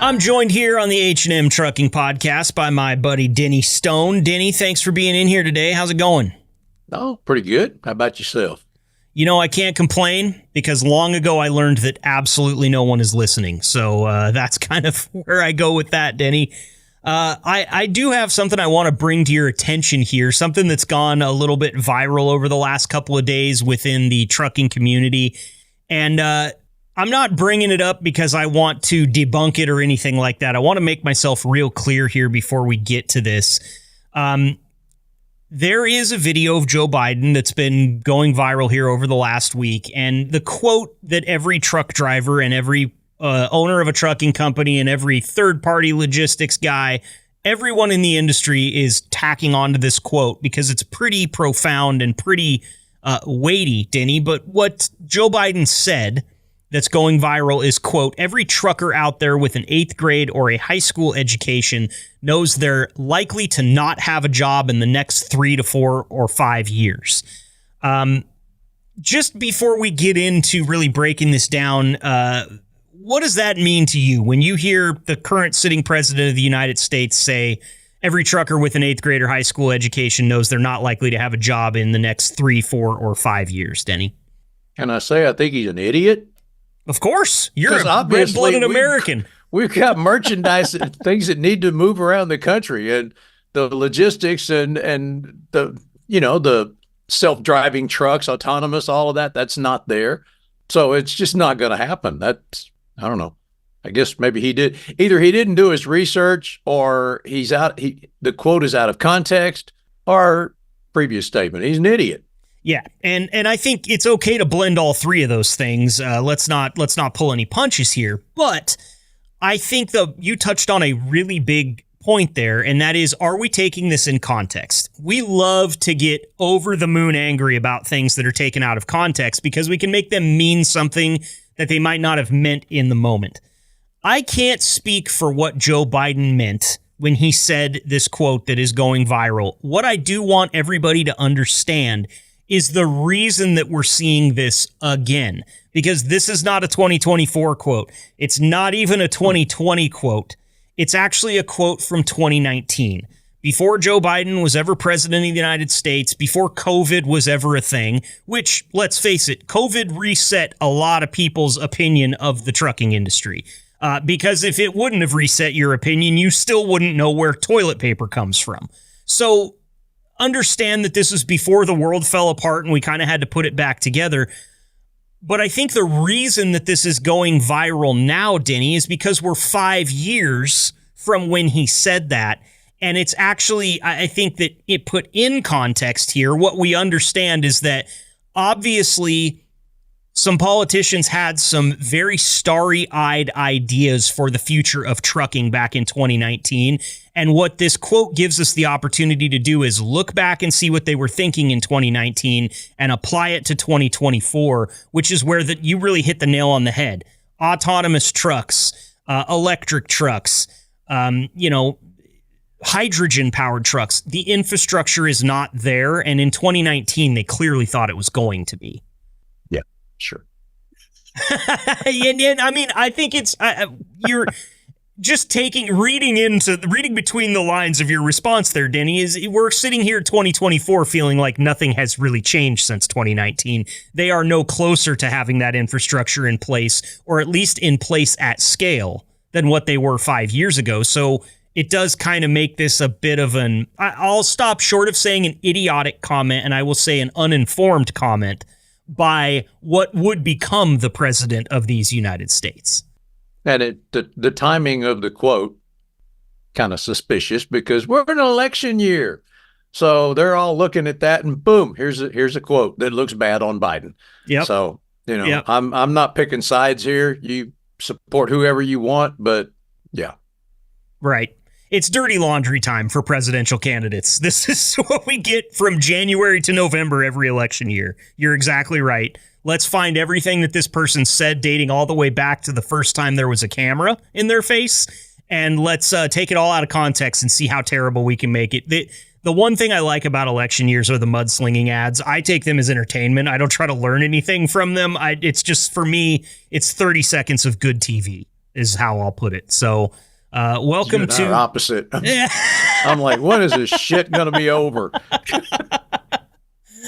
I'm joined here on the H&M Trucking podcast by my buddy Denny Stone. Denny, thanks for being in here today. How's it going? Oh, pretty good. How about yourself? You know, I can't complain because long ago I learned that absolutely no one is listening. So that's kind of where I go with that, Denny. I do have something I want to bring to your attention here, something that's gone a little bit viral over the last couple of days within the trucking community. And I'm not bringing it up because I want to debunk it or anything like that. I want to make myself real clear here before we get to this. There is a video of Joe Biden that's been going viral here over the last week. And the quote that every truck driver and every owner of a trucking company and every third-party logistics guy, everyone in the industry is tacking onto this quote because it's pretty profound and pretty weighty, Denny. But what Joe Biden said that's going viral is, quote, every trucker out there with an 8th grade or a high school education knows they're likely to not have a job in the next 3 to 4 or 5 years. Just before we get into really breaking this down, what does that mean to you when you hear the current sitting president of the United States say every trucker with an 8th grade or high school education knows they're not likely to have a job in the next 3, 4, or 5 years, Denny? Can I say I think he's an idiot? Of course. You're a red-blooded American. We've got merchandise and things that need to move around the country, and the logistics and the self-driving trucks, autonomous, all of that, that's not there. So it's just not going to happen. That's, I don't know. I guess maybe he didn't do his research, or the quote is out of context, or previous statement. He's an idiot. Yeah, and I think it's okay to blend all three of those things. Let's not pull any punches here. But I think you touched on a really big point there, and that is, are we taking this in context? We love to get over the moon angry about things that are taken out of context because we can make them mean something that they might not have meant in the moment. I can't speak for what Joe Biden meant when he said this quote that is going viral. What I do want everybody to understand is the reason that we're seeing this again, because this is not a 2024 quote. It's not even a 2020 quote. It's actually a quote from 2019. Before Joe Biden was ever president of the United States, before COVID was ever a thing, which, let's face it, COVID reset a lot of people's opinion of the trucking industry. Because if it wouldn't have reset your opinion, you still wouldn't know where toilet paper comes from. So understand that this is before the world fell apart and we kind of had to put it back together. But I think the reason that this is going viral now, Denny, is because we're 5 years from when he said that. And it's actually, I think that it put in context here, what we understand is that obviously some politicians had some very starry-eyed ideas for the future of trucking back in 2019. And what this quote gives us the opportunity to do is look back and see what they were thinking in 2019 and apply it to 2024, which is where you really hit the nail on the head. Autonomous trucks, electric trucks, hydrogen-powered trucks. The infrastructure is not there. And in 2019, they clearly thought it was going to be. Yeah, sure. And I mean, I think it's you're just reading between the lines of your response there, Denny, is we're sitting here 2024 feeling like nothing has really changed since 2019. They are no closer to having that infrastructure in place, or at least in place at scale, than what they were 5 years ago. So it does kind of make this a bit of I'll stop short of saying an idiotic comment, and I will say an uninformed comment by what would become the president of these United States. And the timing of the quote, kind of suspicious, because we're in an election year. So they're all looking at that and boom, here's a quote that looks bad on Biden. Yep. So, I'm not picking sides here. You support whoever you want, but yeah. Right. It's dirty laundry time for presidential candidates. This is what we get from January to November every election year. You're exactly right. Let's find everything that this person said dating all the way back to the first time there was a camera in their face, and let's take it all out of context and see how terrible we can make it. The one thing I like about election years are the mudslinging ads. I take them as entertainment. I don't try to learn anything from them. It's just, for me, it's 30 seconds of good TV. is how I'll put it. So, You welcome and I are to opposite. yeah. I'm like, when is this shit going to be over?